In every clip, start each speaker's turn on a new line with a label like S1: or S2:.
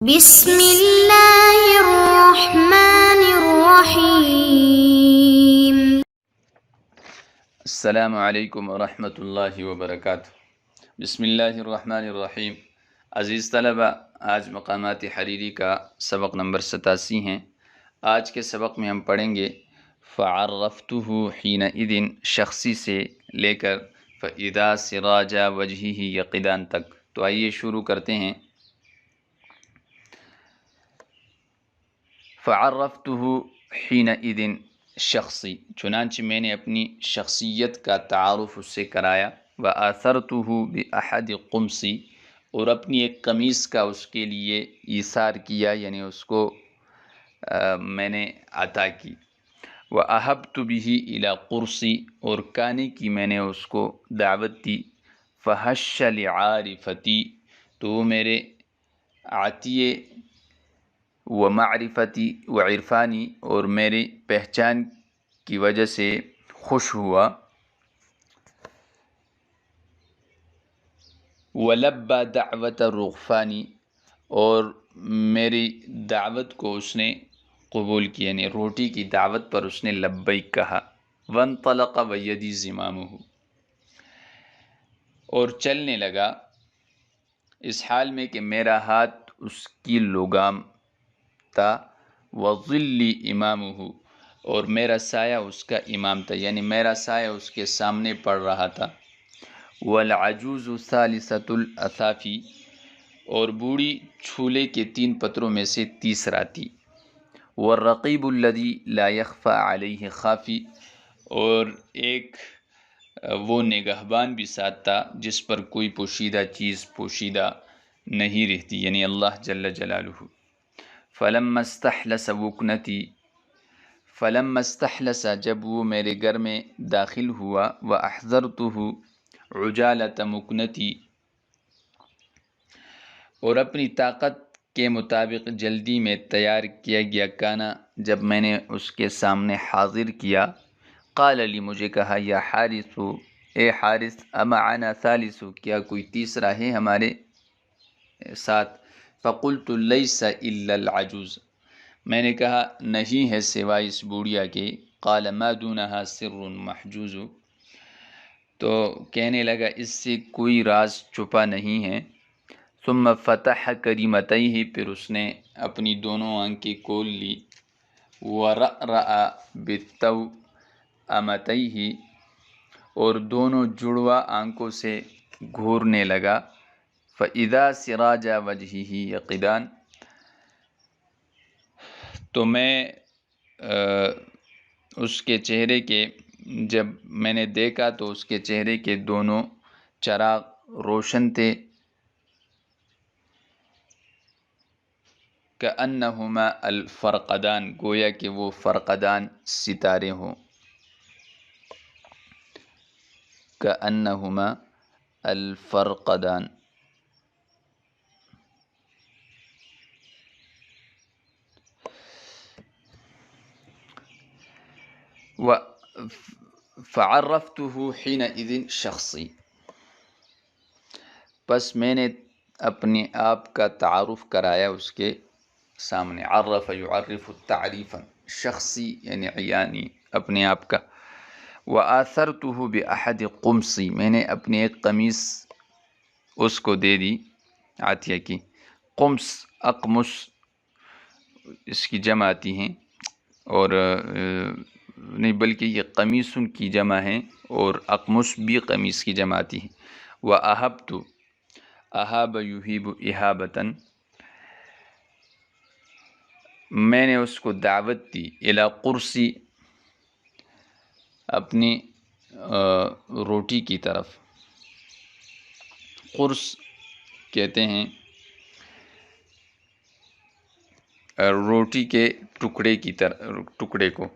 S1: بسم اللہ الرحمن الرحیم۔
S2: السلام علیکم ورحمۃ اللہ وبرکاتہ۔ بسم اللہ الرحمن الرحیم۔ عزیز طلبہ، آج مقامات حریری کا سبق نمبر 87 ہیں۔ آج کے سبق میں ہم پڑھیں گے فعرفتہ حینئذ شخصی سے لے کر فاذا سراج وجہہ یقظان تک۔ تو آئیے شروع کرتے ہیں۔ فعرفتہ حینئذ شخصی، چنانچہ میں نے اپنی شخصیت کا تعارف اس سے کرایا۔ وآثرتہ بأحد قمصی، اور اپنی ایک قمیص کا اس کے لیے ایثار کیا، یعنی اس کو میں نے عطا کی۔ وأحبت به إلی قرصی، اور کانے کی میں نے اس کو دعوت دی۔ فحش لعارفتی، تو وہ میرے عطیے و معرفتی و عرفانی، اور میری پہچان کی وجہ سے خوش ہوا۔ ولبى دعوت الرغفانی، اور میری دعوت کو اس نے قبول کیا، یعنی روٹی کی دعوت پر اس نے لبیک کہا۔ وانطلق ویدی زمامہ، اور چلنے لگا اس حال میں کہ میرا ہاتھ اس کی لگام تھا۔ وظلی امامہ، اور میرا سایہ اس کا امام تھا، یعنی میرا سایہ اس کے سامنے پڑ رہا تھا۔ والعجوز ثالثۃ الاثافی، اور بوڑھی چھولے کے 3 پتروں میں سے تیسرا تھی۔ والرقیب الذی لا یخفی علیہ خافی، اور ایک وہ نگہبان بھی ساتھ تھا جس پر کوئی پوشیدہ چیز پوشیدہ نہیں رہتی، یعنی اللہ جل جلالہ۔ فلما استحلس وکنتی، فلما استحلس، جب وہ میرے گھر میں داخل ہوا۔ واحضرتہ عجالۃ مکنتی، اور اپنی طاقت کے مطابق جلدی میں تیار کیا گیا کھانا جب میں نے اس کے سامنے حاضر کیا۔ قال لی، مجھے کہا، یا حارث، اے حارث، امعنا ثالث، کیا کوئی تیسرا ہے ہمارے ساتھ؟ فقلت لیس الا العجوز، میں نے کہا نہیں ہے سوائے اس بوڑھیا کے۔ قال ما دونها سر محجوز، تو کہنے لگا اس سے کوئی راز چھپا نہیں ہے۔ ثم فتح کریمتیہ، پھر اس نے اپنی دونوں آنکھیں کھول لی۔ ورأرأ بالتوأمتیہ، اور دونوں جڑوا آنکھوں سے گھورنے لگا۔ فإذا سراج وجہہ یقظان، تو میں اس کے چہرے کے، جب میں نے دیکھا تو اس کے چہرے کے دونوں چراغ روشن تھے۔ کأنہما الفرقدان، گویا کہ وہ فرقدان ستارے ہوں۔ کأنہما الفرقدان۔ فعرفتہ حینئذ شخصی، پس میں نے اپنے آپ کا تعارف کرایا اس کے سامنے۔ عرف یعرف تعریفا، شخصی یعنی عیانی، اپنے آپ کا۔ وآثرتہ بأحد قمصی، میں نے اپنی ایک قمیص اس کو دے دی، عطیہ کی۔ قمص، اقمص اس کی جمع آتی ہیں، اور نہیں بلکہ یہ قمیصن کی جمع ہے، اور اقمص بھی قمیص کی جمع آتی ہے۔ وأحبت، احاب یحب احابۃ، میں نے اس کو دعوت دی۔ الی قرصی، اپنی روٹی کی طرف۔ قرص کہتے ہیں روٹی کے ٹکڑے کو۔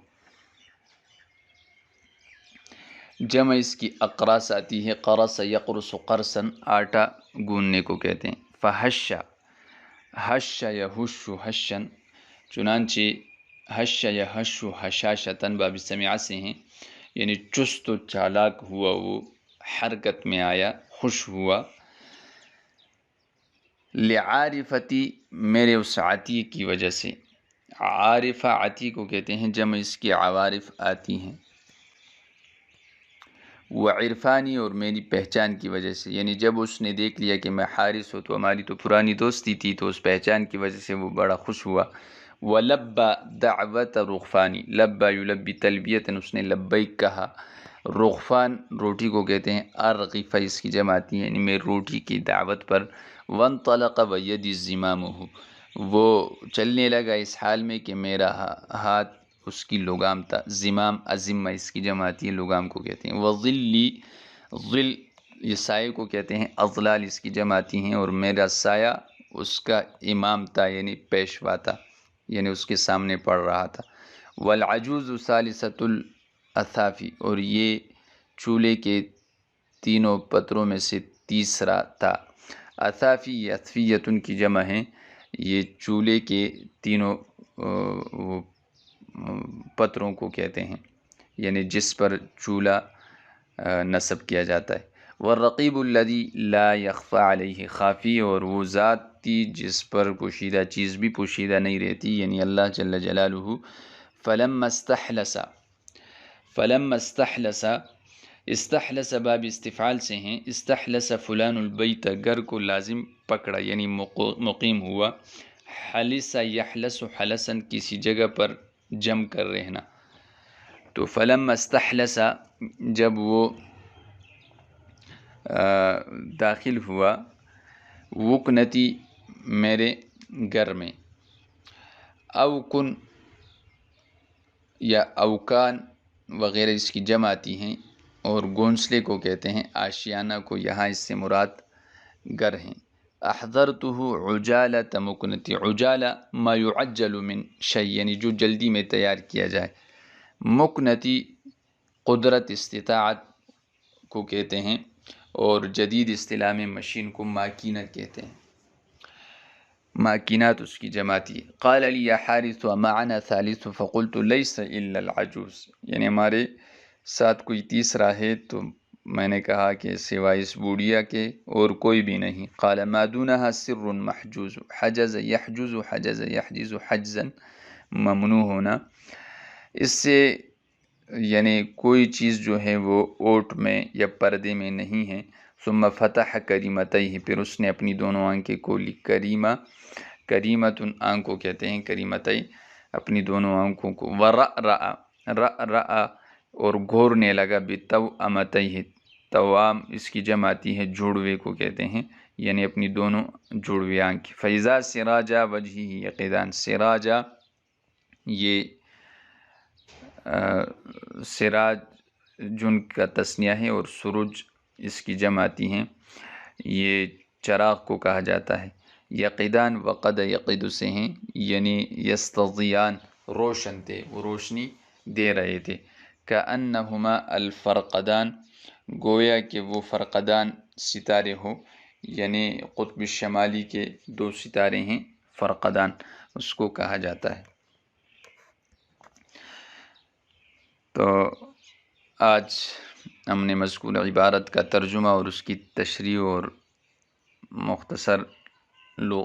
S2: جمع اس کی اقراص آتی ہے، قرص یقرص قرصا، آٹا گوننے کو کہتے ہیں۔ فحش، حش یحش حشا، چنانچہ حش یحش حشاشتاً باب سمعہ سے ہیں، یعنی چست و چالاک ہوا، وہ حرکت میں آیا، خوش ہوا۔ لعارفتی میرے اس عطیے کی وجہ سے، عارفہ عطی کو کہتے ہیں، جمع اس کی عوارف آتی ہیں، وعرفانی اور میری پہچان کی وجہ سے، یعنی جب اس نے دیکھ لیا کہ میں حارث ہوں تو ہماری تو پرانی دوستی تھی، تو اس پہچان کی وجہ سے وہ بڑا خوش ہوا۔ ولبا دعوت رغفانی، لبا یلبی تلبیتاً، اس نے لبیک کہا۔ رغفان روٹی کو کہتے ہیں، ارغفہ اس کی جمع آتی ہے، یعنی میں روٹی کی دعوت پر۔ وانطلق ویدی زمامہ، وہ چلنے لگا اس حال میں کہ میرا ہاتھ اس کی لگام تھا۔ زمام ازمہ اس کی جمع آتی ہے، لگام کو کہتے ہیں۔ وظلی، ظل یہ سائے کو کہتے ہیں، اظلال اس کی جمع آتی ہیں، اور میرا سایہ اس کا امام تھا، یعنی پیشوا تھا، یعنی اس کے سامنے پڑھ رہا تھا۔ والعجوز ثالثۃ الاثافی، اور یہ چولہے کے تینوں پتروں میں سے تیسرا تھا۔ اثافی یہ اثفیتن کی جمع ہیں، یہ چولہے کے تینوں پتروں کو کہتے ہیں، یعنی جس پر چولہا نصب کیا جاتا ہے۔ والرقیب الذی لا یخفی علیہ خافی، اور وہ ذات تھی جس پر پوشیدہ چیز بھی پوشیدہ نہیں رہتی، یعنی اللہ جل جلالہ۔ فلما استحلس، فلما استحلس، استحلس باب استفعال سے ہیں، استحلس فلان البیت، گھر کو لازم پکڑا یعنی مقیم ہوا۔ حلس یحلس حلسن، کسی جگہ پر جم کر رہنا۔ تو فلما استحلس، جب وہ داخل ہوا، وکنتی میرے گھر میں، اوکن یا اوکان وغیرہ اس کی جمع آتی ہیں، اور گھونسلے کو کہتے ہیں، آشیانہ کو، یہاں اس سے مراد گھر ہیں۔ احضرتہ عجالۃ مکنتی، عجالہ ما یعجل من شیء، یعنی جو جلدی میں تیار کیا جائے۔ مکنتی قدرت استطاعت کو کہتے ہیں، اور جدید اصطلاح میں مشین کو ماکینہ کہتے ہیں، ماکینات اس کی جمع تھی۔ قال لی یا حارث ومعنا ثالث فقلت لیس الا العجوز، یعنی ہمارے ساتھ کوئی تیسرا ہے، تو میں نے کہا کہ سوائے اس بوڑھیا کے اور کوئی بھی نہیں۔ قال ما دونها سر محجوز، حجز یحجز، حجز یحجز، حجزا ممنوع ہونا، اس سے یعنی کوئی چیز جو ہے وہ اوٹ میں یا پردے میں نہیں ہے۔ ثم فتح کریمتیہ، پھر اس نے اپنی دونوں آنکھیں کھولی۔ کریمہ، کریمت آنکھ کو کہتے ہیں، کریمتی اپنی دونوں آنکھوں کو۔ ورأرأ، رأرأ اور گھورنے لگا، بتوأمتیہ، توام اس کی جمع آتی ہے، جوڑوے کو کہتے ہیں، یعنی اپنی دونوں جوڑوے آنکھ۔ فإذا سراجا وجہہ یقظان، سراجا یہ سراج جن کا تثنیہ ہے، اور سرج اس کی جمع آتی ہیں، یہ چراغ کو کہا جاتا ہے۔ یقیدان وقد یقید سے ہیں، یعنی یستضیان روشن تھے، وہ روشنی دے رہے تھے۔ کأنہما الفرقدان، گویا کہ وہ فرقدان ستارے ہو، یعنی قطب شمالی کے دو ستارے ہیں فرقدان، اس کو کہا جاتا ہے۔ تو آج ہم نے مذکور عبارت کا ترجمہ اور اس کی تشریح اور مختصر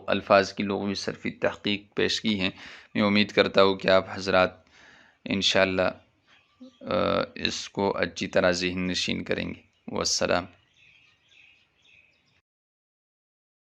S2: الفاظ کی لغوی صرفی تحقیق پیش کی ہیں۔ میں امید کرتا ہوں کہ آپ حضرات انشاءاللہ اس کو اچھی طرح ذہن نشین کریں گے۔ والسلام۔